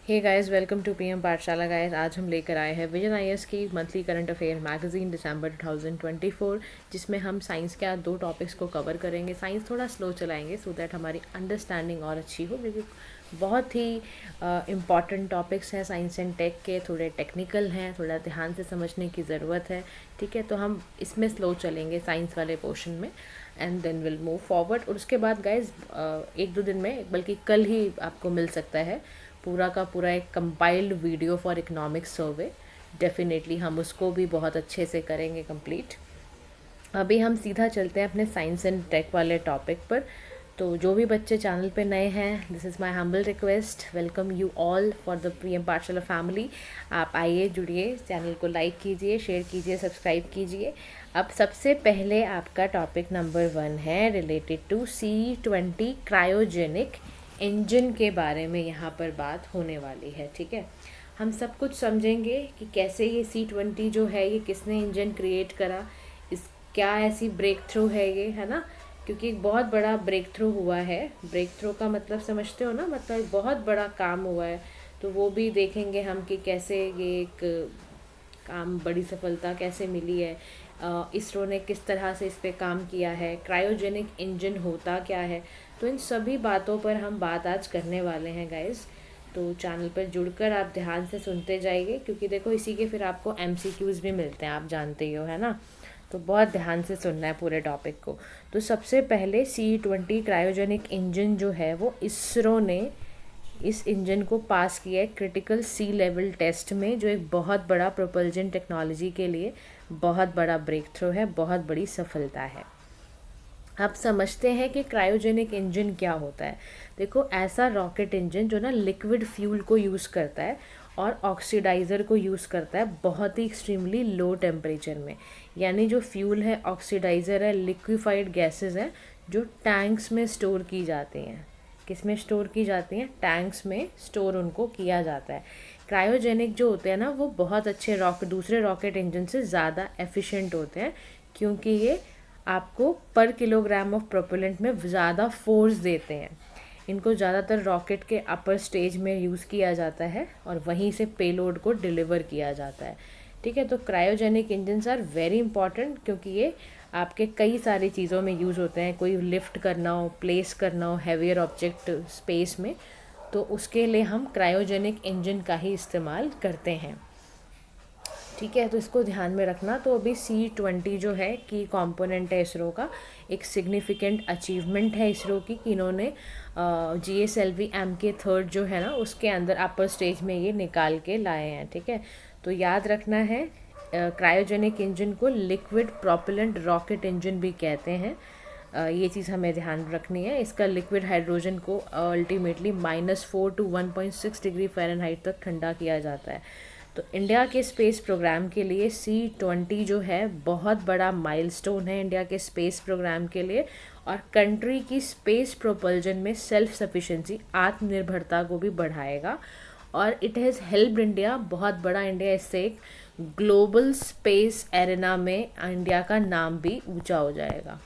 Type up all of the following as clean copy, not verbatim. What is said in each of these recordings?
Hey guys, welcome to PM Pathshala. Guys, आज हम लेकर आए हैं विजन आईएएस की मंथली करंट अफेयर मैगजीन दिसंबर 2024, जिसमें हम साइंस के आज दो टॉपिक्स को कवर करेंगे। साइंस थोड़ा स्लो चलाएंगे सो दैट हमारी अंडरस्टैंडिंग और अच्छी हो, क्योंकि बहुत ही इम्पॉर्टेंट टॉपिक्स हैं साइंस एंड टेक के। थोड़े टेक्निकल हैं, थोड़ा ध्यान से समझने की ज़रूरत है। ठीक है, तो हम इसमें स्लो चलेंगे साइंस वाले पोर्शन में, and then will move forward. और उसके बाद गाइज एक दो दिन में, बल्कि कल ही आपको मिल सकता है पूरा का पूरा एक compiled video for economics survey. Definitely हम उसको भी बहुत अच्छे से करेंगे कंप्लीट। अभी हम सीधा चलते हैं अपने साइंस एंड टेक वाले टॉपिक पर। तो जो भी बच्चे चैनल पे नए हैं, this is my humble request, welcome you all for the PM पाठशाला फैमिली। आप आइए, जुड़िए, चैनल को लाइक कीजिए, शेयर कीजिए, सब्सक्राइब कीजिए। अब सबसे पहले आपका टॉपिक नंबर 1 है related to C20 cryogenic engine के बारे में यहाँ पर बात होने वाली है। ठीक है, हम सब कुछ समझेंगे कि कैसे ये C20 जो है ये किसने इंजन क्रिएट करा, इस क्या ऐसी ब्रेक थ्रू है ये, है ना। क्योंकि एक बहुत बड़ा ब्रेक थ्रू हुआ है। ब्रेक थ्रू का मतलब समझते हो ना, मतलब एक बहुत बड़ा काम हुआ है। तो वो भी देखेंगे हम कि कैसे ये एक काम, बड़ी सफलता कैसे मिली है। इसरो ने किस तरह से इस पे काम किया है, क्रायोजेनिक इंजन होता क्या है। तो इन सभी बातों पर हम बात आज करने वाले हैं गाइस। तो चैनल पर जुड़कर आप ध्यान से सुनते जाइए, क्योंकि देखो इसी के फिर आपको MCQs भी मिलते हैं, आप जानते ही हो, है ना। तो बहुत ध्यान से सुनना है पूरे टॉपिक को। तो सबसे पहले C20 क्रायोजेनिक इंजन जो है वो इसरो ने इस इंजन को पास किया है क्रिटिकल सी लेवल टेस्ट में, जो एक बहुत बड़ा प्रोपल्जन टेक्नोलॉजी के लिए बहुत बड़ा ब्रेक थ्रू है, बहुत बड़ी सफलता है। अब समझते हैं कि क्रायोजेनिक इंजन क्या होता है। देखो, ऐसा रॉकेट इंजन जो ना लिक्विड फ्यूल को यूज़ करता है और ऑक्सीडाइज़र को यूज़ करता है बहुत ही एक्सट्रीमली लो टेम्परेचर में। यानी जो फ्यूल है, ऑक्सीडाइज़र है, लिक्विफाइड गैसेस हैं जो टैंक्स में स्टोर की जाती हैं। किस में स्टोर की जाती हैं? टैंक्स में स्टोर उनको किया जाता है। क्रायोजेनिक जो होते हैं ना, वो बहुत अच्छे दूसरे रॉकेट इंजन से ज़्यादा एफिशिएंट होते हैं, क्योंकि ये आपको पर किलोग्राम ऑफ प्रोपेलेंट में ज़्यादा फोर्स देते हैं। इनको ज़्यादातर रॉकेट के अपर स्टेज में यूज़ किया जाता है और वहीं से पेलोड को डिलीवर किया जाता है। ठीक है, तो cryogenic engines are very important, क्योंकि ये आपके कई सारी चीज़ों में यूज़ होते हैं। कोई लिफ्ट करना हो, प्लेस करना हो हेवियर ऑब्जेक्ट स्पेस में, तो उसके लिए हम क्रायोजेनिक इंजन का ही इस्तेमाल करते हैं। ठीक है, तो इसको ध्यान में रखना। तो अभी C20 जो है की कंपोनेंट है इसरो का, एक सिग्निफिकेंट अचीवमेंट है इसरो की कि इन्होंने GSLV MK3 जो है ना, उसके अंदर अपर स्टेज में ये निकाल के लाए हैं। ठीक है, तो याद रखना है, क्रायोजेनिक इंजन को लिक्विड प्रोपेलेंट रॉकेट इंजन भी कहते हैं। ये चीज़ हमें ध्यान रखनी है। इसका लिक्विड हाइड्रोजन को अल्टीमेटली -4 to 1.6 डिग्री फ़ारेनहाइट तक ठंडा किया जाता है। तो इंडिया के स्पेस प्रोग्राम के लिए C20 जो है बहुत बड़ा माइलस्टोन है इंडिया के स्पेस प्रोग्राम के लिए, और कंट्री की स्पेस प्रोपल्जन में सेल्फ सफिशिएंसी, आत्मनिर्भरता को भी बढ़ाएगा। और इट हैज़ हेल्प्ड इंडिया, बहुत बड़ा इंडिया इससे एक ग्लोबल स्पेस एरेना में इंडिया का नाम भी ऊंचा हो जाएगा।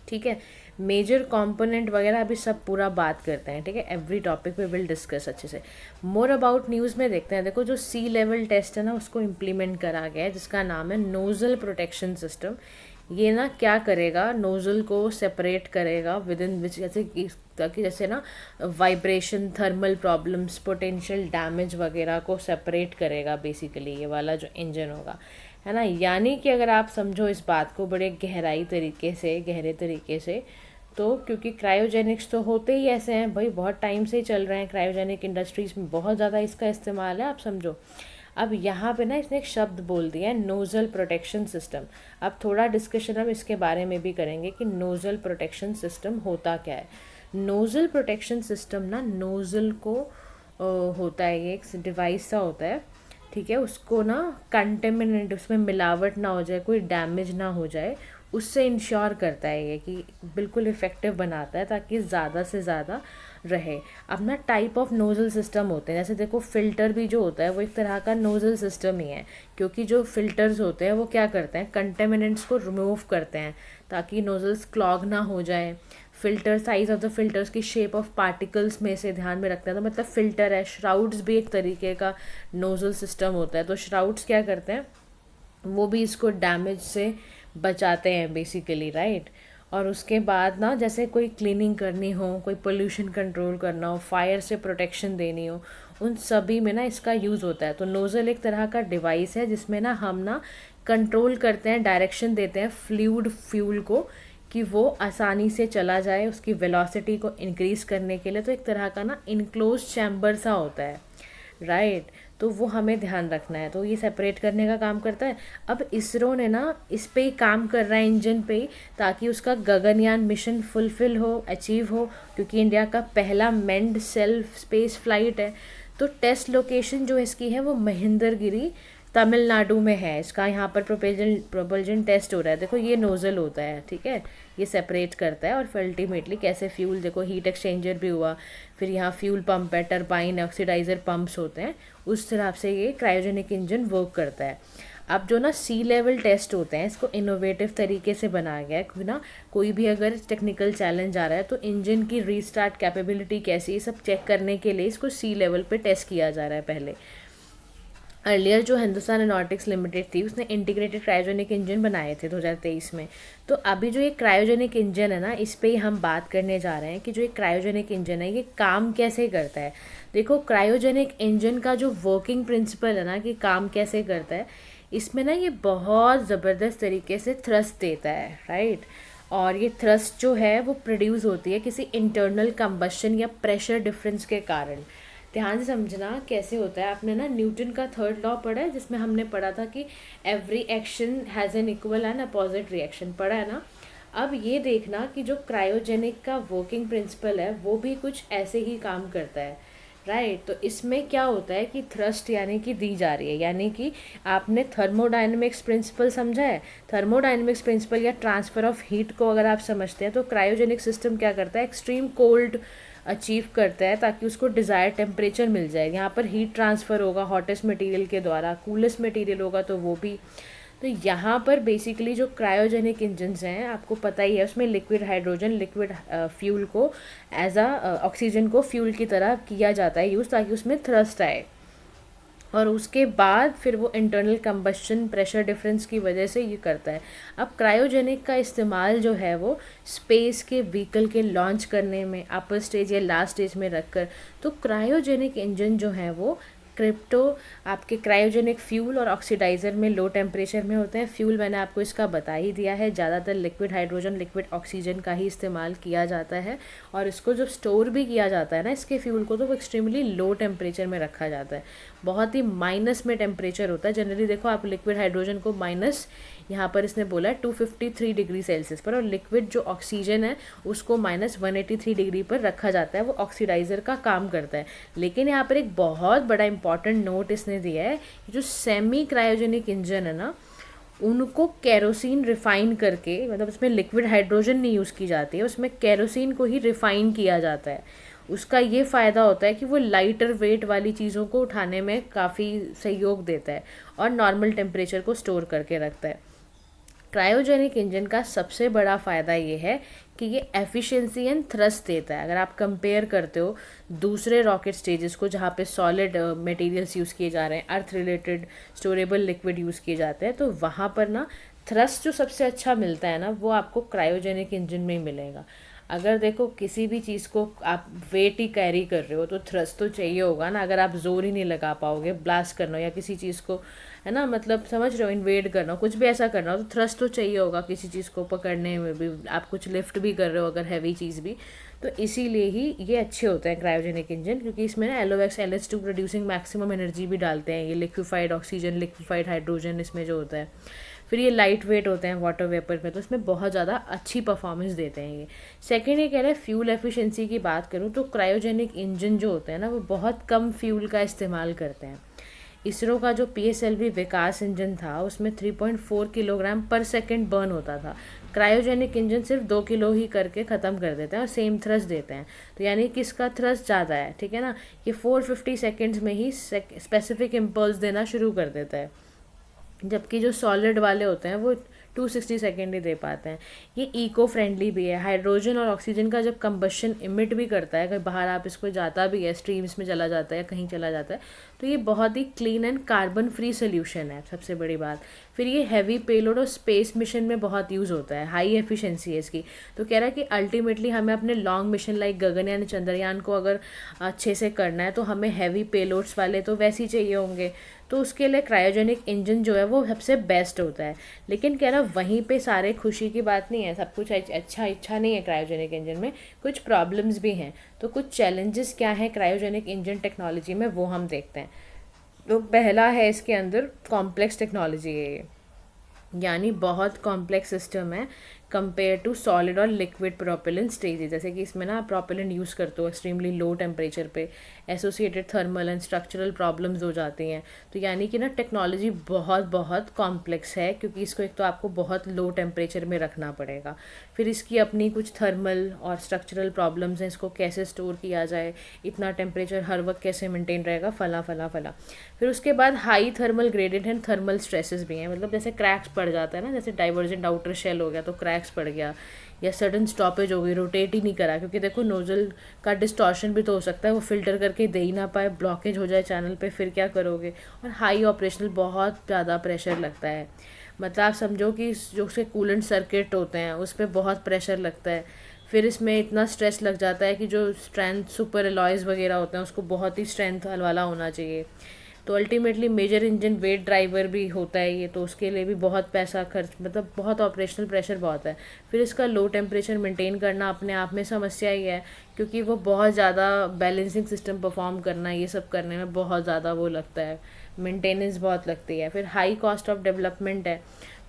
ठीक है, मेजर कंपोनेंट वगैरह अभी सब पूरा बात करते हैं। ठीक है, एवरी टॉपिक पे विल डिस्कस अच्छे से। मोर अबाउट न्यूज़ में देखते हैं। देखो, जो सी लेवल टेस्ट है ना, उसको इम्प्लीमेंट करा गया है, जिसका नाम है नोजल प्रोटेक्शन सिस्टम। ये ना क्या करेगा, नोजल को सेपरेट करेगा विद इन विच, जैसे ताकि जैसे ना vibration, thermal problems, potential damage वगैरह को सेपरेट करेगा बेसिकली ये वाला जो इंजन होगा, है ना। यानी कि अगर आप समझो इस बात को बड़े गहरे तरीके से, तो क्योंकि क्रायोजेनिक्स तो होते ही ऐसे हैं भाई, बहुत टाइम से ही चल रहे हैं, क्रायोजेनिक इंडस्ट्रीज़ में बहुत ज़्यादा इसका इस्तेमाल है, आप समझो। अब यहाँ पे ना इसने एक शब्द बोल दिया है, नोजल प्रोटेक्शन सिस्टम। अब थोड़ा डिस्कशन हम इसके बारे में भी करेंगे कि नोजल प्रोटेक्शन सिस्टम होता क्या है। नोजल प्रोटेक्शन सिस्टम ना, नोजल को होता है, ये एक डिवाइस सा होता है। ठीक है, उसको ना कंटेमिनेंट, उसमें मिलावट ना हो जाए, कोई डैमेज ना हो जाए, उससे इंश्योर करता है ये कि बिल्कुल इफ़ेक्टिव बनाता है, ताकि ज़्यादा से ज़्यादा रहे। अब ना टाइप ऑफ नोज़ल सिस्टम होते हैं, जैसे देखो फ़िल्टर भी जो होता है वो एक तरह का नोज़ल सिस्टम ही है, क्योंकि जो फ़िल्टर्स होते हैं वो क्या करते हैं, कंटेमिनेंट्स को रिमूव करते हैं ताकि नोज़ल्स क्लॉग ना हो जाए। Filter, size of the filters की शेप ऑफ पार्टिकल्स में से ध्यान में रखते हैं, तो मतलब फिल्टर है। श्राउड्स भी एक तरीके का नोजल सिस्टम होता है, तो श्राउड्स क्या करते हैं, वो भी इसको डैमेज से बचाते हैं बेसिकली, राइट। और उसके बाद ना जैसे कोई क्लीनिंग करनी हो, कोई पोल्यूशन कंट्रोल करना हो, फायर से प्रोटेक्शन देनी हो, उन सभी में ना इसका यूज़ होता है। तो नोज़ल एक तरह का डिवाइस है जिसमें ना हम ना कंट्रोल करते हैं, डायरेक्शन देते हैं फ्लूइड फ्यूल को कि वो आसानी से चला जाए, उसकी वेलोसिटी को इंक्रीज़ करने के लिए। तो एक तरह का ना इनक्लोज चैम्बर सा होता है, राइट। तो वो हमें ध्यान रखना है, तो ये सेपरेट करने का काम करता है। अब इसरो ने ना इस पे ही काम कर रहा है, इंजन पे ही, ताकि उसका गगनयान मिशन फुलफिल हो, अचीव हो, क्योंकि इंडिया का पहला मेंड सेल्फ स्पेस फ्लाइट है। तो टेस्ट लोकेशन जो इसकी है वो महेंद्रगिरी तमिलनाडु में है। इसका यहाँ पर प्रोपल्जन टेस्ट हो रहा है। देखो ये नोज़ल होता है, ठीक है, ये सेपरेट करता है और फिर अल्टीमेटली कैसे फ्यूल, देखो हीट एक्सचेंजर भी हुआ, फिर यहाँ फ्यूल पंप है, टरबाइन, ऑक्सीडाइजर पंप्स होते हैं, उस तरह से ये क्रायोजेनिक इंजन वर्क करता है। अब जो ना सी लेवल टेस्ट होते हैं, इसको इनोवेटिव तरीके से बनाया गया है, क्योंकि ना कोई भी अगर टेक्निकल चैलेंज आ रहा है तो इंजन की रीस्टार्ट कैपेबिलिटी कैसी है सब चेक करने के लिए इसको सी लेवल पे टेस्ट किया जा रहा है पहले। अर्लियर जो हिंदुस्तान एरोनॉटिक्स लिमिटेड थी उसने इंटीग्रेटेड क्रायोजेनिक इंजन बनाए थे 2023 में। तो अभी जो ये क्रायोजेनिक इंजन है ना, इस पे ही हम बात करने जा रहे हैं कि जो ये क्रायोजेनिक इंजन है ये काम कैसे करता है। देखो क्रायोजेनिक इंजन का जो वर्किंग प्रिंसिपल है ना कि काम कैसे करता है, इसमें ना ये बहुत ज़बरदस्त तरीके से थ्रस्ट देता है, राइट। और ये थ्रस्ट जो है वो प्रोड्यूस होती है किसी इंटरनल कंबशन या प्रेशर डिफरेंस के कारण। ध्यान से समझना कैसे होता है। आपने ना न्यूटन का थर्ड लॉ पढ़ा है जिसमें हमने पढ़ा था कि every action has an equal and opposite reaction, पढ़ा है ना। अब ये देखना कि जो क्रायोजेनिक का वर्किंग प्रिंसिपल है वो भी कुछ ऐसे ही काम करता है, राइट। तो इसमें क्या होता है कि थ्रस्ट यानी कि दी जा रही है, यानी कि आपने थर्मोडायनेमिक्स प्रिंसिपल समझा है। थर्मोडायनेमिक्स प्रिंसिपल या ट्रांसफ़र ऑफ हीट को अगर आप समझते हैं तो क्रायोजेनिक सिस्टम क्या करता है, एक्सट्रीम कोल्ड अचीव करता है ताकि उसको डिज़ायर टेम्परेचर मिल जाए। यहाँ पर हीट ट्रांसफ़र होगा हॉटेस्ट मटेरियल के द्वारा, कूलेस्ट मटेरियल होगा तो वो भी। तो यहाँ पर बेसिकली जो क्रायोजेनिक इंजन्स हैं आपको पता ही है, उसमें लिक्विड हाइड्रोजन, लिक्विड फ्यूल को एज ऑक्सीजन को फ्यूल की तरह किया जाता है यूज़, ताकि उसमें थ्रस्ट आए। और उसके बाद फिर वो इंटरनल कंबशन प्रेशर डिफरेंस की वजह से ये करता है। अब क्रायोजेनिक का इस्तेमाल जो है वो स्पेस के व्हीकल के लॉन्च करने में, अपर स्टेज या लास्ट स्टेज में रखकर। तो क्रायोजेनिक इंजन जो है वो क्रिप्टो आपके क्रायोजेनिक फ्यूल और ऑक्सीडाइज़र में लो टेम्परेचर में होते हैं। फ्यूल मैंने आपको इसका बता ही दिया है, ज़्यादातर लिक्विड हाइड्रोजन, लिक्विड ऑक्सीजन का ही इस्तेमाल किया जाता है। और इसको जब स्टोर भी किया जाता है ना इसके फ्यूल को, तो वो एक्सट्रीमली लो टेम्परेचर में रखा जाता है, बहुत ही माइनस में टेम्परेचर होता है। जनरली देखो आप लिक्विड हाइड्रोजन को माइनस, यहाँ पर इसने बोला है 253 डिग्री सेल्सियस पर, और लिक्विड जो ऑक्सीजन है उसको -183 डिग्री पर रखा जाता है, वो ऑक्सीडाइज़र का काम करता है। लेकिन यहाँ पर एक बहुत बड़ा इंपॉर्टेंट नोट इसने दिया है कि जो सेमी क्रायोजेनिक इंजन है ना, उनको केरोसिन रिफाइन करके, मतलब उसमें लिक्विड हाइड्रोजन नहीं यूज़ की जाती है, उसमें केरोसिन को ही रिफाइन किया जाता है। उसका ये फ़ायदा होता है कि वो लाइटर वेट वाली चीज़ों को उठाने में काफ़ी सहयोग देता है और नॉर्मल टेम्परेचर को स्टोर करके रखता है। क्रायोजेनिक इंजन का सबसे बड़ा फ़ायदा ये है कि ये एफिशिएंसी एंड थ्रस्ट देता है। अगर आप कंपेयर करते हो दूसरे रॉकेट स्टेजेस को जहाँ पे सॉलिड मटेरियल्स यूज़ किए जा रहे हैं, अर्थ रिलेटेड स्टोरेबल लिक्विड यूज़ किए जाते हैं, तो वहाँ पर ना थ्रस्ट जो सबसे अच्छा मिलता है ना वो आपको क्रायोजेनिक इंजन में ही मिलेगा। अगर देखो किसी भी चीज़ को आप वेट ही कैरी कर रहे हो तो थ्रस्ट तो चाहिए होगा ना। अगर आप जोर ही नहीं लगा पाओगे, ब्लास्ट करना हो या किसी चीज़ को, है ना, मतलब समझ रहे हो, इन्वेड करना हो, कुछ भी ऐसा करना हो, तो थ्रस्ट तो चाहिए होगा किसी चीज़ को पकड़ने में भी। आप कुछ लिफ्ट भी कर रहे हो अगर हैवी चीज़ भी, तो इसीलिए ही ये अच्छे होते हैं क्रायोजेनिक इंजन, क्योंकि इसमें ना LOX LH2 producing maximum energy भी डालते हैं ये लिक्विफाइड ऑक्सीजन, लिक्विफाइड हाइड्रोजन इसमें जो होता है। फिर ये लाइट वेट होते हैं वाटर वेपर में, तो इसमें बहुत ज़्यादा अच्छी परफॉर्मेंस देते हैं ये। सेकेंड ये कह रहे हैं फ्यूल एफिशिएंसी की बात करूँ तो क्रायोजेनिक इंजन जो होते हैं ना वो बहुत कम फ्यूल का इस्तेमाल करते हैं। इसरो का जो PSLV विकास इंजन था उसमें 3.4 किलोग्राम पर सेकेंड बर्न होता था। क्रायोजेनिक इंजन सिर्फ 2 किलो ही करके ख़त्म कर देते हैं और सेम थ्रस्ट देते हैं। तो यानी किसका थ्रस्ट ज़्यादा है, ठीक है ना, ये 450 सेकेंड्स में ही स्पेसिफिक इम्पल्स देना शुरू कर देता है, जबकि जो सॉलिड वाले होते हैं वो 260 सेकेंड ही दे पाते हैं। ये इको फ्रेंडली भी है। हाइड्रोजन और ऑक्सीजन का जब कंबशन इमिट भी करता है, अगर बाहर आप इसको जाता भी है, स्ट्रीम्स में चला जाता है या कहीं चला जाता है, तो ये बहुत ही clean and carbon free solution है, सबसे बड़ी बात। फिर ये हैवी पेलोड और स्पेस मिशन में बहुत यूज़ होता है, हाई एफिशिएंसी है इसकी। तो कह रहा है कि अल्टीमेटली हमें अपने long mission like Gaganyaan, Chandrayaan को अगर अच्छे से करना है तो हमें हैवी पेलोड्स वाले तो वैसे ही चाहिए होंगे, तो उसके लिए क्रायोजेनिक इंजन जो है वो सबसे बेस्ट होता है। लेकिन कह रहा वहीं पे सारे खुशी की बात नहीं है, सब कुछ अच्छा नहीं है क्रायोजेनिक इंजन में, कुछ प्रॉब्लम्स भी हैं। तो कुछ चैलेंजेस क्या है क्रायोजेनिक इंजन टेक्नोलॉजी में, वो हम देखते हैं। तो पहला है इसके अंदर कॉम्प्लेक्स टेक्नोलॉजी है ये, यानी बहुत कॉम्प्लेक्स सिस्टम है कंपेयर टू सॉलिड और लिक्विड प्रोपेलेंट स्टेजेस। जैसे कि इसमें ना प्रोपेलेंट यूज़ करते हो एक्सट्रीमली लो टेम्परेचर पे, associated thermal and structural problems हो जाती हैं। तो यानी कि ना टेक्नोलॉजी बहुत बहुत कॉम्प्लेक्स है, क्योंकि इसको एक तो आपको बहुत लो टेम्परेचर में रखना पड़ेगा, फिर इसकी अपनी कुछ थर्मल और स्ट्रक्चरल प्रॉब्लम्स हैं, इसको कैसे स्टोर किया जाए, इतना टेम्परेचर हर वक्त कैसे मेंटेन रहेगा, फला फला फला। फिर उसके बाद high thermal gradient and thermal stresses भी हैं, मतलब जैसे क्रैक्स पड़ जाता है ना, जैसे डाइवर्जेंट आउटर शेल हो गया तो क्रैक्स पड़ गया, या सडन स्टॉपेज हो गई, रोटेट ही नहीं करा, क्योंकि देखो नोजल का डिस्टॉर्शन भी तो हो सकता है, वो फिल्टर करके दे ही ना पाए, ब्लॉकेज हो जाए चैनल पे, फिर क्या करोगे। और हाई ऑपरेशनल बहुत ज़्यादा प्रेशर लगता है, मतलब आप समझो कि जो उसके कूलेंट सर्किट होते हैं उस पर बहुत प्रेशर लगता है। फिर इसमें इतना स्ट्रेस लग जाता है कि जो स्ट्रेंथ सुपर एलॉयज़ वगैरह होते हैं उसको बहुत ही स्ट्रेंथ वाला होना चाहिए। तो ultimately major engine weight driver भी होता है ये, तो उसके लिए भी बहुत पैसा खर्च, मतलब बहुत ऑपरेशनल प्रेशर बहुत है। फिर इसका लो टेम्परेचर मेंटेन करना अपने आप में समस्या ही है, क्योंकि वो बहुत ज़्यादा बैलेंसिंग सिस्टम परफॉर्म करना, ये सब करने में बहुत ज़्यादा वो लगता है, मेंटेनेंस बहुत लगती है। फिर हाई कॉस्ट ऑफ डेवलपमेंट है।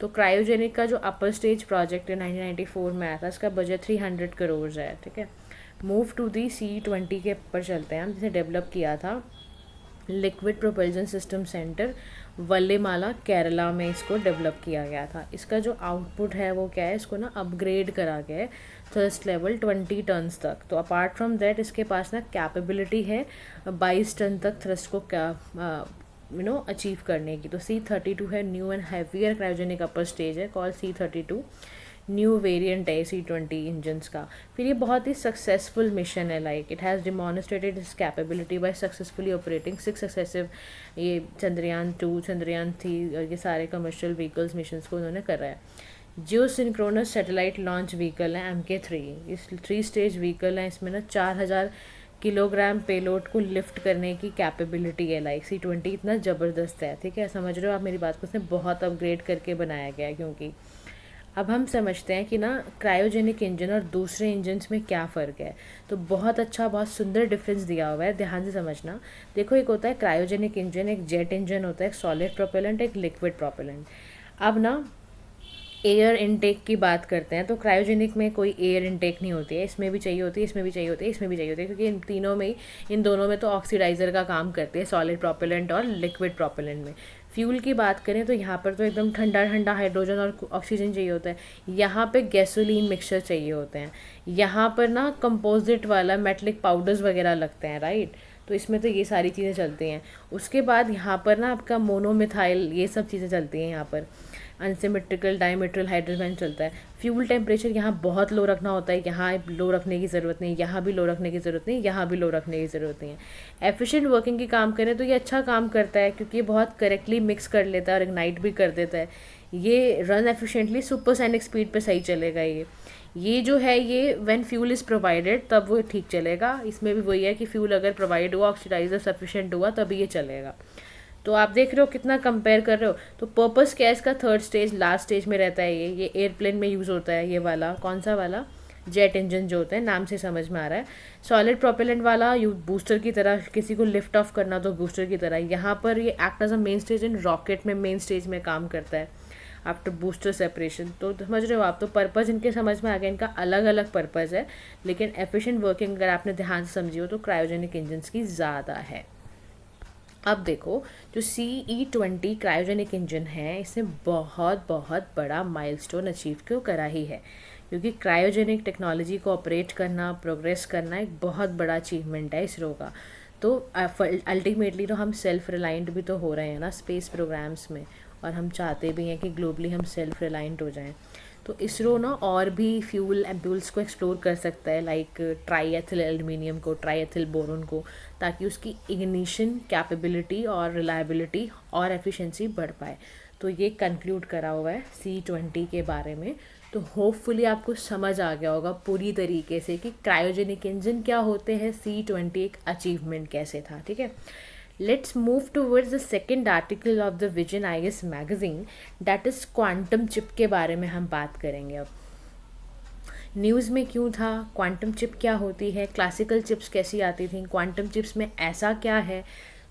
तो क्रायोजेनिक का जो अपर स्टेज प्रोजेक्ट है 1994 में आया था, इसका बजट 300 करोड़ है, ठीक है। मूव टू दी C20 के ऊपर चलते हैं हम, जिसे डेवलप किया था liquid propulsion system centre Valiamala Kerala में, इसको डेवलप किया गया था। इसका जो आउटपुट है वो क्या है, इसको ना अपग्रेड करा गया है थ्रस्ट लेवल 20 टन्स तक। तो अपार्ट फ्रॉम दैट इसके पास ना कैपेबिलिटी है 22 टन तक थ्रस्ट को अचीव करने की। तो C32 है, new and heavier cryogenic upper stage है, कॉल C32, न्यू वेरिएंट है C20 इंजन्स का। फिर ये बहुत ही सक्सेसफुल मिशन है, like it has demonstrated its capability by successfully operating 6 successive ये चंद्रयान 2, चंद्रयान 3 और ये सारे कमर्शियल व्हीकल्स मिशंस को उन्होंने करा है। जियो सिंक्रोनस सैटेलाइट लॉन्च व्हीकल है MK3, इस 3 स्टेज व्हीकल है, इसमें ना 4000 किलोग्राम पेलोड को लिफ्ट करने की कैपेबिलिटी है। लाइक C20 इतना ज़बरदस्त है, ठीक है, समझ रहे हो आप मेरी बात को, उसने बहुत अपग्रेड करके बनाया गया है। क्योंकि अब हम समझते हैं कि ना क्रायोजेनिक इंजन और दूसरे इंजन्स में क्या फ़र्क है। तो बहुत अच्छा, बहुत सुंदर डिफरेंस दिया हुआ है, ध्यान से समझना। देखो, एक होता है क्रायोजेनिक इंजन, एक जेट इंजन होता है, एक सॉलिड प्रोपेलेंट, एक लिक्विड प्रोपेलेंट। अब ना एयर इनटेक की बात करते हैं, तो क्रायोजेनिक में कोई एयर इनटेक नहीं होती है, इसमें भी चाहिए होती है, इसमें भी चाहिए होती है, इसमें भी चाहिए होती है, क्योंकि इन तीनों में ही, इन दोनों में तो ऑक्सीडाइज़र का काम करते हैं, सॉलिड प्रोपेलेंट और लिक्विड प्रोपेलेंट में। फ्यूल की बात करें तो यहाँ पर तो एकदम ठंडा ठंडा हाइड्रोजन और ऑक्सीजन चाहिए होता है, यहाँ पे गैसोलीन मिक्सचर चाहिए होते हैं, यहाँ पर ना कंपोजिट वाला मेटलिक पाउडर्स वगैरह लगते हैं, राइट। तो इसमें तो ये सारी चीज़ें चलती हैं। उसके बाद यहाँ पर ना आपका मोनोमिथाइल, ये सब चीज़ें चलती हैं, यहाँ पर अनसिमेट्रिकल डायमेट्रल हाइड्रोजन चलता है। फ्यूल टेम्परेचर यहाँ बहुत लो रखना होता है, यहाँ लो रखने की ज़रूरत नहीं, यहाँ भी लो रखने की ज़रूरत नहीं, यहाँ भी लो रखने की ज़रूरत नहीं है। एफिशिएंट वर्किंग की काम करें तो ये अच्छा काम करता है, क्योंकि ये बहुत करेक्टली मिक्स कर लेता है और इग्नाइट भी कर देता है। ये रन एफिशिएंटली सुपरसोनिक स्पीड पे सही चलेगा। ये जो है ये व्हेन फ्यूल इज़ प्रोवाइडेड तब वो ठीक चलेगा। इसमें भी वही है कि फ्यूल अगर प्रोवाइड हुआ, ऑक्सीडाइजर सफिशिएंट हुआ, तभी ये चलेगा। तो आप देख रहे हो कितना कंपेयर कर रहे हो। तो पर्पस क्या है इसका, थर्ड स्टेज, लास्ट स्टेज में रहता है ये एयरप्लेन में यूज़ होता है, ये वाला कौन सा वाला, जेट इंजन जो होते हैं, नाम से समझ में आ रहा है। सॉलिड प्रोपेलेंट वाला यू बूस्टर की तरह, किसी को लिफ्ट ऑफ करना तो बूस्टर की तरह। यहाँ पर ये act as a main stage in rocket में मेन स्टेज में काम करता है आफ्टर बूस्टर सेपरेशन। तो समझ रहे हो आप, तो पर्पज़ इनके समझ में आ गया, इनका अलग अलग पर्पज़ है, लेकिन एफिशिएंट वर्किंग अगर आपने ध्यान से समझी हो तो क्रायोजेनिक इंजन्स की ज़्यादा है। अब देखो, जो CE20 क्रायोजेनिक इंजन है, इसने बहुत बहुत बड़ा माइलस्टोन अचीव क्यों करा ही है, क्योंकि क्रायोजेनिक टेक्नोलॉजी को ऑपरेट करना, प्रोग्रेस करना एक बहुत बड़ा अचीवमेंट है इसरो का। तो अल्टीमेटली तो हम सेल्फ रिलायंट भी तो हो रहे हैं ना स्पेस प्रोग्राम्स में, और हम चाहते भी हैं कि ग्लोबली हम सेल्फ रिलायंट हो जाएं। तो इसरो ना और भी फ्यूल एम्प्यूल्स को एक्सप्लोर कर सकता है, लाइक ट्राई एथिल एल्यूमिनियम को, ट्राई एथिल बोरोन को, ताकि उसकी इग्निशन कैपेबिलिटी और रिलायबिलिटी और एफिशिएंसी बढ़ पाए। तो ये कंक्लूड करा हुआ है C20 के बारे में। तो होपफुली आपको समझ आ गया होगा पूरी तरीके से कि क्रायोजेनिक इंजन क्या होते हैं, C20 एक अचीवमेंट कैसे था। ठीक है, let's move towards the second article of the vision IS magazine, that is quantum chip के बारे में हम बात करेंगे। अब न्यूज़ में क्यों था, क्वांटम चिप क्या होती है, क्लासिकल चिप्स कैसी आती थी, क्वांटम चिप्स में ऐसा क्या है,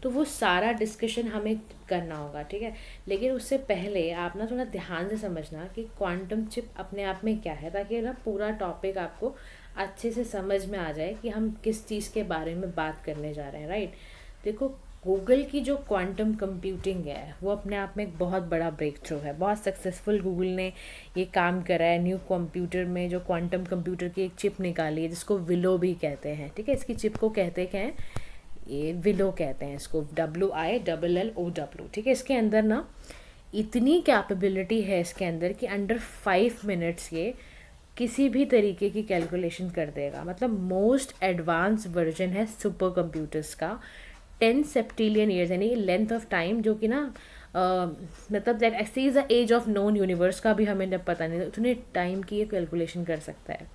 तो वो सारा डिस्कशन हमें करना होगा। ठीक है, लेकिन उससे पहले आप ना थोड़ा ध्यान से समझना कि क्वांटम चिप अपने आप में क्या है, ताकि ना पूरा टॉपिक आपको अच्छे से समझ में आ जाए कि हम किस चीज़ के बारे में बात करने जा रहे हैं। राइट, देखो गूगल की जो क्वांटम कंप्यूटिंग है वो अपने आप में एक बहुत बड़ा ब्रेक थ्रू है। बहुत सक्सेसफुल गूगल ने ये काम करा है न्यू कंप्यूटर में, जो क्वांटम कंप्यूटर की एक चिप निकाली है जिसको विलो भी कहते हैं। ठीक है, इसकी चिप को कहते क्या हैं, ये विलो कहते हैं इसको, WILLLOW। ठीक है, इसके अंदर ना इतनी कैपेबिलिटी है इसके अंदर कि अंडर 5 मिनट्स ये किसी भी तरीके की कैलकुलेशन कर देगा। मतलब मोस्ट एडवांस वर्जन है सुपर कंप्यूटर्स का। 10 सेप्टिलियन ईयर्स यानी लेंथ ऑफ टाइम, जो कि ना मतलब that exceeds the age of known universe का भी हमें जब पता नहीं, उतने टाइम की ये कैलकुलेशन कर सकता है।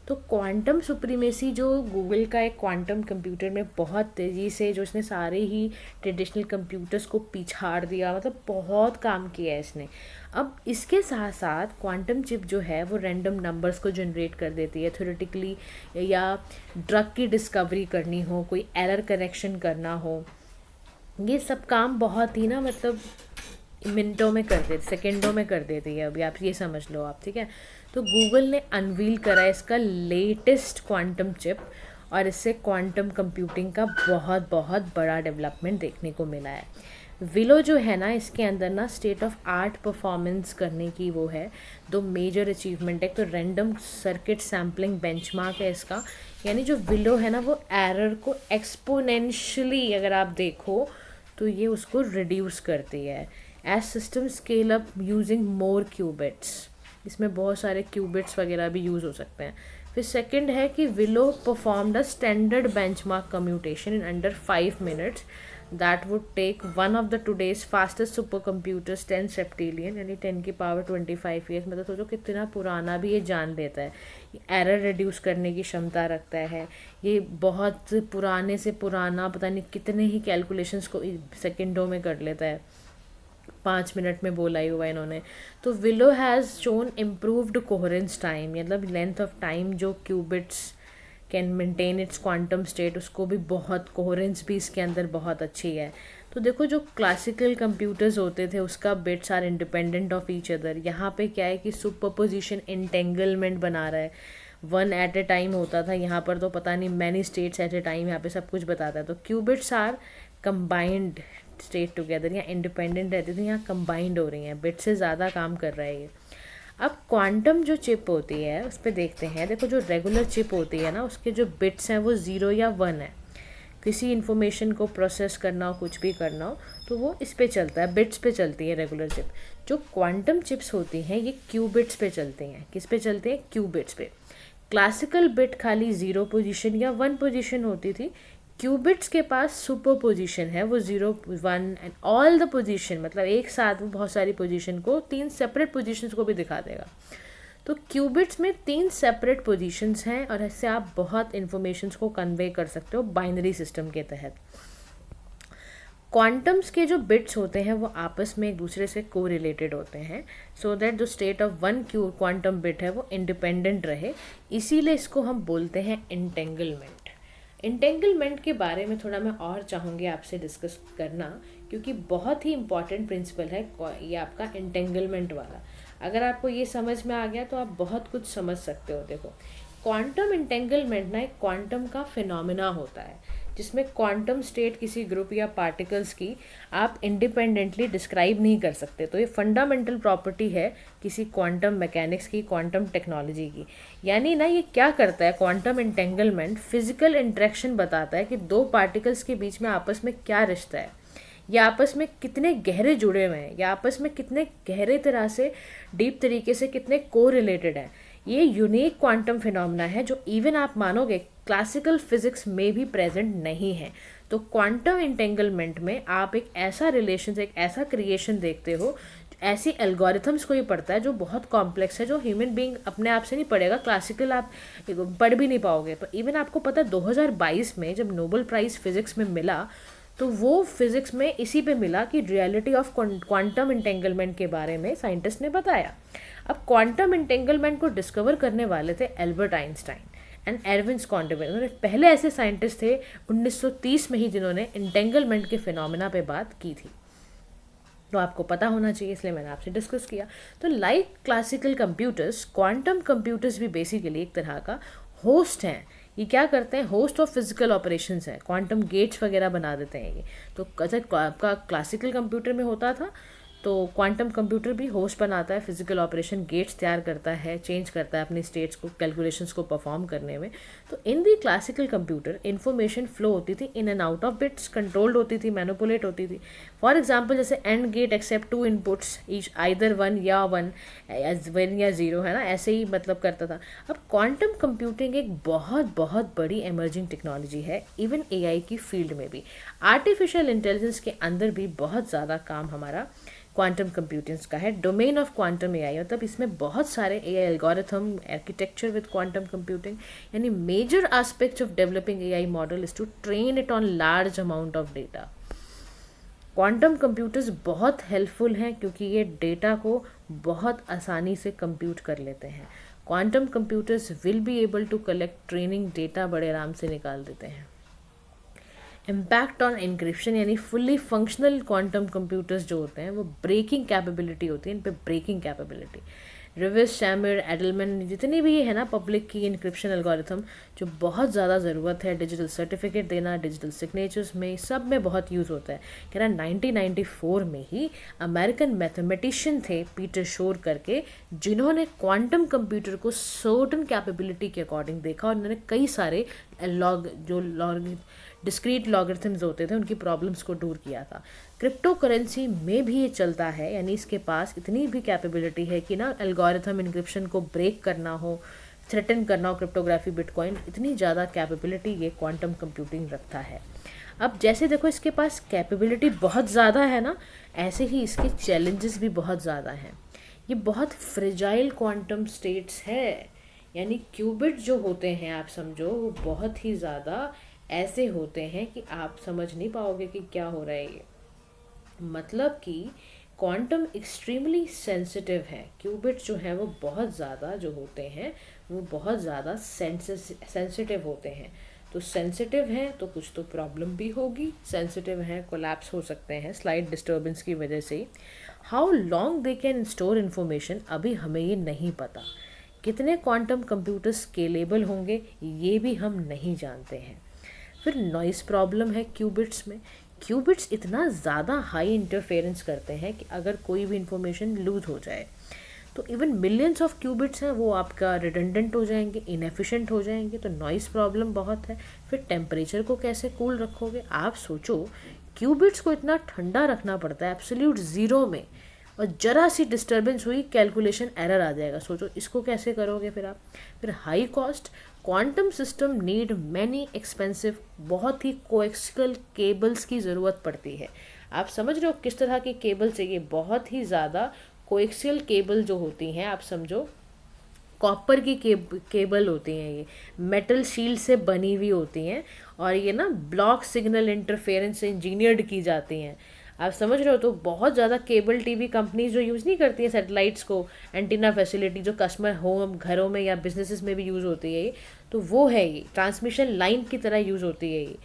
तो क्वांटम सुप्रीमेसी जो गूगल का एक क्वांटम कंप्यूटर में बहुत तेज़ी से, जो इसने सारे ही ट्रेडिशनल कंप्यूटर्स को पिछाड़ दिया, मतलब बहुत काम किया है इसने। अब इसके साथ साथ क्वांटम चिप जो है वो रैंडम नंबर्स को जनरेट कर देती है थ्योरेटिकली, या ड्रग की डिस्कवरी करनी हो, कोई एरर करेक्शन करना हो, ये सब काम बहुत ही ना मतलब मिनटों में कर देती, सेकेंडों में कर देती है। अभी आप ये समझ लो आप। ठीक है, तो गूगल ने अनवील करा इसका लेटेस्ट क्वांटम चिप, और इससे क्वांटम कंप्यूटिंग का बहुत बहुत बड़ा डेवलपमेंट देखने को मिला है। विलो जो है ना, इसके अंदर ना स्टेट ऑफ आर्ट परफॉर्मेंस करने की वो है, 2 मेजर अचीवमेंट है। तो रैंडम सर्किट सैम्पलिंग बेंचमार्क है इसका, यानी जो विलो है ना वो एरर को एक्सपोनेंशियली अगर आप देखो तो ये उसको रिड्यूस करती है as system scale up using more qubits. इसमें बहुत सारे क्यूबिट्स वगैरह भी यूज़ हो सकते हैं। फिर सेकंड है कि Willow performed a standard benchmark computation in under 5 minutes that would take one of the today's fastest super computers 10 septillion यानी 10 की पावर 25 ईयर्स। मतलब सोचो कितना पुराना भी ये जान लेता है, एरर रिड्यूस करने की क्षमता रखता है, ये बहुत पुराने से पुराना पता नहीं कितने ही कैलकुलेशंस को सेकेंडों में कर लेता है, 5 मिनट में बोला ही हुआ इन्होंने। तो willow has shown improved coherence time, मतलब लेंथ ऑफ टाइम जो qubits can maintain its quantum state, उसको भी बहुत, कोहेरेंस भी इसके अंदर बहुत अच्छी है। तो देखो जो क्लासिकल कंप्यूटर्स होते थे उसका bits are independent of each other, यहाँ पे क्या है कि सुपरपोजिशन एंटेंगलमेंट बना रहा है, 1 एट ए टाइम होता था, यहाँ पर तो पता नहीं many states at a time यहाँ पे सब कुछ बताता है। तो qubits are combined state together, यहाँ इंडिपेंडेंट रहती थी, यहाँ कंबाइंड हो रही हैं, बिट से ज़्यादा काम कर रहा है ये। अब क्वांटम जो चिप होती है उस पर देखते हैं। देखो जो रेगुलर चिप होती है ना, उसके जो बिट्स हैं वो 0 या 1 है। किसी इन्फॉर्मेशन को प्रोसेस करना हो, कुछ भी करना हो, तो वो इस पे चलता है, बिट्स पे चलती है रेगुलर चिप। जो क्वांटम चिप्स होती हैं ये क्यूबिट्स पे चलती हैं। किस पे चलते हैं? क्यूबिट्स पे। क्लासिकल बिट खाली 0 पोजीशन या 1 पोजीशन होती थी, क्यूबिट्स के पास सुपर पोजीशन है, वो 0 1 एंड ऑल द पोजीशन, मतलब एक साथ वो बहुत सारी पोजीशन को 3 सेपरेट पोजीशंस को भी दिखा देगा। तो क्यूबिट्स में 3 सेपरेट पोजीशंस हैं और ऐसे आप बहुत इन्फॉर्मेशंस को कन्वे कर सकते हो बाइनरी सिस्टम के तहत। क्वांटम्स के जो बिट्स होते हैं वो आपस में एक दूसरे से को रिलेटेड होते हैं, सो दैट जो स्टेट ऑफ 1 क्वांटम बिट है वो इंडिपेंडेंट रहे, इसीलिए इसको हम बोलते हैं इंटेंगलमेंट। इंटेंगलमेंट के बारे में थोड़ा मैं और चाहूँगी आपसे डिस्कस करना, क्योंकि बहुत ही इम्पॉर्टेंट प्रिंसिपल है ये आपका इंटेंगलमेंट वाला। अगर आपको ये समझ में आ गया तो आप बहुत कुछ समझ सकते हो। देखो क्वांटम इंटेंगलमेंट ना एक क्वांटम का फिनोमिना होता है, जिसमें क्वांटम स्टेट किसी ग्रुप या पार्टिकल्स की आप इंडिपेंडेंटली डिस्क्राइब नहीं कर सकते। तो ये फंडामेंटल प्रॉपर्टी है किसी क्वांटम मैकेनिक्स की, क्वांटम टेक्नोलॉजी की। यानी ना ये क्या करता है, क्वांटम इंटेंगलमेंट फिजिकल इंटरेक्शन बताता है कि 2 पार्टिकल्स के बीच में आपस में क्या रिश्ता है। ये आपस में कितने गहरे जुड़े हुए हैं, ये आपस में कितने गहरे तरह से डीप तरीके से कितने को रिलेटेड है। ये यूनिक क्वांटम फिनोमेना है जो इवन आप मानोगे क्लासिकल फिजिक्स में भी प्रेजेंट नहीं है। तो क्वांटम इंटेंगलमेंट में आप एक ऐसा रिलेशन, एक ऐसा क्रिएशन देखते हो, ऐसी एल्गोरिथम्स को ही पढ़ता है जो बहुत कॉम्प्लेक्स है, जो ह्यूमन बीइंग अपने आप से नहीं पढ़ेगा, क्लासिकल आप पढ़ भी नहीं पाओगे। पर इवन आपको पता है 2022 में जब नोबेल प्राइज़ फिज़िक्स में मिला तो वो फिज़िक्स में इसी पे मिला कि रियलिटी ऑफ क्वांटम इंटेंगलमेंट के बारे में साइंटिस्ट ने बताया। अब क्वांटम इंटेंगलमेंट को डिस्कवर करने वाले थे एल्बर्ट आइंस्टाइन एंड एरविन स्कॉन्टेबल। उन्होंने पहले ऐसे साइंटिस्ट थे 1930 में ही जिन्होंने इंटेंगलमेंट के फिनोमेना पे बात की थी। तो आपको पता होना चाहिए, इसलिए मैंने आपसे डिस्कस किया। तो like classical computers, quantum computers भी बेसिकली एक तरह का होस्ट हैं। ये क्या करते हैं, होस्ट ऑफ फिजिकल ऑपरेशंस हैं, क्वांटम गेट्स वगैरह बना देते हैं ये। तो जैसे आपका क्लासिकल कंप्यूटर में होता था, तो क्वांटम कंप्यूटर भी होस्ट बनाता है, फिजिकल ऑपरेशन गेट्स तैयार करता है, चेंज करता है अपनी स्टेट्स को, कैलकुलेशंस को परफॉर्म करने में। तो in the classical computer information flow होती थी in and out of bits, controlled होती थी, मैनिपुलेट होती थी। फॉर एग्जाम्पल जैसे and gate accept 2 inputs each either 1 या 0 है ना, ऐसे ही मतलब करता था। अब क्वांटम कंप्यूटिंग एक बहुत बहुत बड़ी एमर्जिंग टेक्नोलॉजी है, इवन एआई की फील्ड में भी। आर्टिफिशियल इंटेलिजेंस के अंदर भी बहुत ज़्यादा काम हमारा क्वांटम कंप्यूटिंग का है। डोमेन ऑफ क्वांटम एआई मतलब इसमें बहुत सारे AI algorithm, architecture with quantum computing, यानी major aspects of developing AI model is to train it on large amount of data. Quantum computers बहुत हेल्पफुल हैं क्योंकि ये डेटा को बहुत आसानी से कंप्यूट कर लेते हैं। Quantum computers will be able to collect training data, बड़े आराम से निकाल देते हैं। इम्पैक्ट ऑन इंक्रिप्शन, यानी फुल्ली फंक्शनल क्वांटम कंप्यूटर्स जो होते हैं वो ब्रेकिंग कैपेबिलिटी होती है, इन पे ब्रेकिंग कैपेबिलिटी। रिवर्स शैमर, एडलमैन, जितनी भी ये है ना पब्लिक की इंक्रिप्शन एल्गोरिथम, जो बहुत ज़्यादा ज़रूरत है, डिजिटल सर्टिफिकेट देना, डिजिटल सिग्नेचर्स में, सब में बहुत यूज़ होता है। कह रहा 1994 में ही अमेरिकन मैथमेटिशियन थे पीटर शोर करके, जिन्होंने क्वांटम कंप्यूटर को सर्टन कैपेबिलिटी के अकॉर्डिंग देखा और उन्होंने कई सारे डिस्क्रीट लॉगरिथम्स होते थे उनकी प्रॉब्लम्स को दूर किया था। क्रिप्टो करेंसी में भी ये चलता है, यानी इसके पास इतनी भी कैपेबिलिटी है कि ना एल्गोरिथम इंक्रिप्शन को ब्रेक करना हो, थ्रेटन करना हो क्रिप्टोग्राफी, बिटकॉइन, इतनी ज़्यादा कैपेबिलिटी ये क्वांटम कंप्यूटिंग रखता है। अब जैसे देखो इसके पास कैपेबिलिटी बहुत ज़्यादा है ना, ऐसे ही इसके चैलेंजेस भी बहुत ज़्यादा हैं। ये बहुत फ्रेजाइल क्वांटम स्टेट्स है, यानी क्यूबिट जो होते हैं आप समझो वो बहुत ही ज़्यादा ऐसे होते हैं कि आप समझ नहीं पाओगे कि क्या हो रहा है ये। मतलब कि क्वांटम एक्सट्रीमली सेंसिटिव है, क्यूबिट जो है वो बहुत ज़्यादा जो होते हैं वो बहुत ज़्यादा सेंसिटिव होते हैं। तो सेंसिटिव है तो कुछ तो प्रॉब्लम भी होगी, सेंसिटिव है, कोलैप्स हो सकते हैं स्लाइड डिस्टर्बेंस की वजह से। How long they can store information, अभी हमें ये नहीं पता। कितने क्वांटम कंप्यूटर स्केलेबल होंगे ये भी हम नहीं जानते हैं। फिर नॉइस प्रॉब्लम है क्यूबिट्स में। क्यूबिट्स इतना ज़्यादा हाई इंटरफेरेंस करते हैं कि अगर कोई भी इंफॉर्मेशन लूज हो जाए तो इवन मिलियंस ऑफ क्यूबिट्स हैं वो आपका रिडंडेंट हो जाएंगे, इनएफिशिएंट हो जाएंगे। तो नॉइस प्रॉब्लम बहुत है। फिर टेम्परेचर को कैसे कूल रखोगे, आप सोचो क्यूबिट्स को इतना ठंडा रखना पड़ता है एब्सोल्यूट ज़ीरो में, और ज़रा सी डिस्टर्बेंस हुई कैलकुलेशन एरर आ जाएगा। सोचो इसको कैसे करोगे फिर आप। फिर high cost, quantum system need many expensive, बहुत ही कोएक्सियल केबल्स की ज़रूरत पड़ती है। आप समझ रहे हो किस तरह की केबल चाहिए, बहुत ही ज़्यादा कोएक्सियल केबल जो होती हैं, आप समझो कॉपर की केबल होती हैं, ये मेटल शील्ड से बनी हुई होती हैं, और ये ना ब्लॉक सिग्नल इंटरफेरेंस से इंजीनियर्ड की जाती हैं। आप समझ रहे हो। तो बहुत ज़्यादा केबल टीवी कंपनीज जो यूज़ नहीं करती हैं सैटेलाइट्स को, एंटीना फैसिलिटी जो कस्टमर होम घरों में या बिजनेसेस में भी यूज़ होती है ये, तो वो है ये ट्रांसमिशन लाइन की तरह यूज़ होती है ये।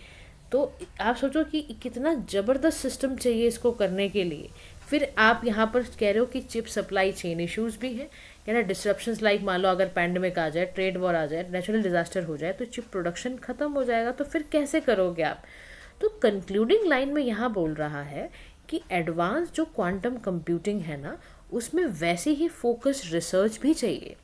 तो आप सोचो कि कितना ज़बरदस्त सिस्टम चाहिए इसको करने के लिए। फिर आप यहाँ पर कह रहे हो कि चिप सप्लाई चेन इश्यूज़ भी हैं, कह रहे डिस्ट्रप्शंस लाइक मान लो अगर पैंडमिक आ जाए, ट्रेड वॉर आ जाए, नेचुरल डिजास्टर हो जाए तो चिप प्रोडक्शन ख़त्म हो जाएगा। तो फिर कैसे करोगे आप। तो कंक्लूडिंग लाइन में यहाँ बोल रहा है कि एडवांस जो क्वांटम कंप्यूटिंग है ना, उसमें वैसे ही फोकस रिसर्च भी चाहिए।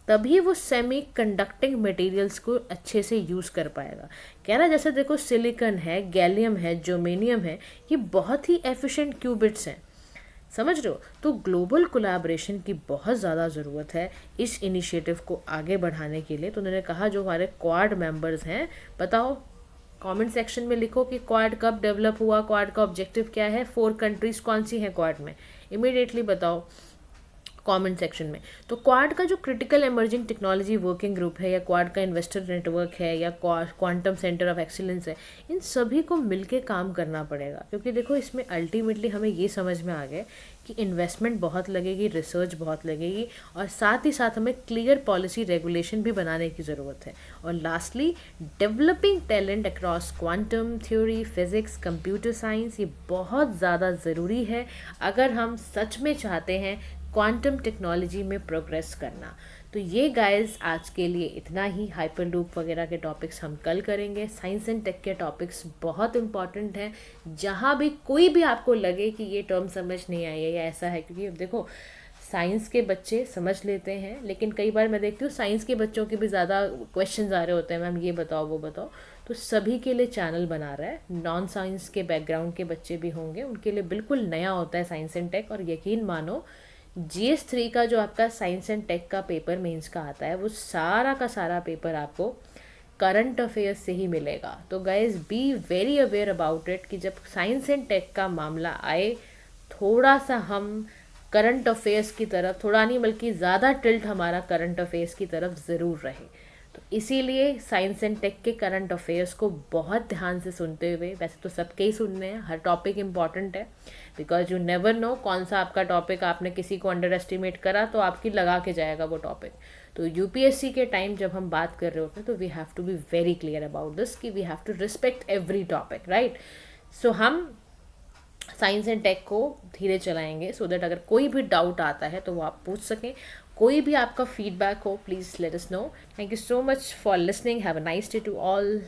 तभी वो सेमी कंडक्टिंग मटेरियल्स को अच्छे से यूज़ कर पाएगा। कह रहा जैसे देखो सिलिकॉन है, गैलियम है, जर्मेनियम है, ये बहुत ही एफिशिएंट क्यूबिट्स हैं, समझ रहे हो। तो ग्लोबल कोलैबोरेशन की बहुत ज़्यादा ज़रूरत है इस इनिशिएटिव को आगे बढ़ाने के लिए। तो उन्होंने कहा जो हमारे क्वाड मेंबर्स हैं, बताओ कमेंट सेक्शन में लिखो कि क्वाड कब डेवलप हुआ, क्वाड का ऑब्जेक्टिव क्या है, 4 कंट्रीज कौन सी हैं क्वाड में, इमीडिएटली बताओ कमेंट सेक्शन में। तो क्वाड का जो critical emerging technology working group है, या क्वाड का इन्वेस्टर नेटवर्क है, या क्वांटम सेंटर ऑफ एक्सीलेंस है, इन सभी को मिलके काम करना पड़ेगा। क्योंकि देखो इसमें अल्टीमेटली हमें ये समझ में आ गया कि इन्वेस्टमेंट बहुत लगेगी, रिसर्च बहुत लगेगी, और साथ ही साथ हमें क्लियर पॉलिसी रेगुलेशन भी बनाने की ज़रूरत है। और lastly developing talent across quantum theory, physics, computer science, ये बहुत ज़्यादा ज़रूरी है अगर हम सच में चाहते हैं क्वांटम टेक्नोलॉजी में प्रोग्रेस करना। तो ये गाइस आज के लिए इतना ही। हाइपरलूप वगैरह के टॉपिक्स हम कल करेंगे। साइंस एंड टेक के टॉपिक्स बहुत इंपॉर्टेंट हैं। जहाँ भी कोई भी आपको लगे कि ये टर्म समझ नहीं आई है या ऐसा है, क्योंकि अब देखो साइंस के बच्चे समझ लेते हैं, लेकिन कई बार मैं देखती हूँ साइंस के बच्चों के भी ज़्यादा क्वेश्चंस आ रहे होते हैं, मैम ये बताओ वो बताओ। तो सभी के लिए चैनल बना रहा है, नॉन साइंस के बैकग्राउंड के बच्चे भी होंगे, उनके लिए बिल्कुल नया होता है साइंस एंड टेक। और यकीन मानो GS3 का जो आपका साइंस एंड टेक का पेपर मेंस का आता है, वो सारा का सारा पेपर आपको करंट अफेयर्स से ही मिलेगा। तो guys be very aware about it कि जब साइंस एंड टेक का मामला आए, थोड़ा सा हम करंट अफेयर्स की तरफ, थोड़ा नहीं बल्कि ज़्यादा टिल्ट हमारा करंट अफेयर्स की तरफ ज़रूर रहे। तो इसीलिए साइंस एंड टेक के करंट अफेयर्स को बहुत ध्यान से सुनते हुए, वैसे तो सबके ही सुनने हैं, हर टॉपिक इम्पॉर्टेंट है, बिकॉज यू नेवर नो कौन सा आपका टॉपिक आपने किसी को अंडर एस्टिमेट करा तो आपकी लगा के जाएगा वो टॉपिक। तो UPSC के टाइम जब हम बात कर रहे होते हैं तो we have to be very clear about this कि we have to respect every topic, right. So हम साइंस एंड टेक को धीरे चलाएंगे सो दैट अगर कोई भी डाउट आता है तो वो आप पूछ सकें। कोई भी आपका फीडबैक हो, please let us know. Thank you so much for listening. Have a nice day to all.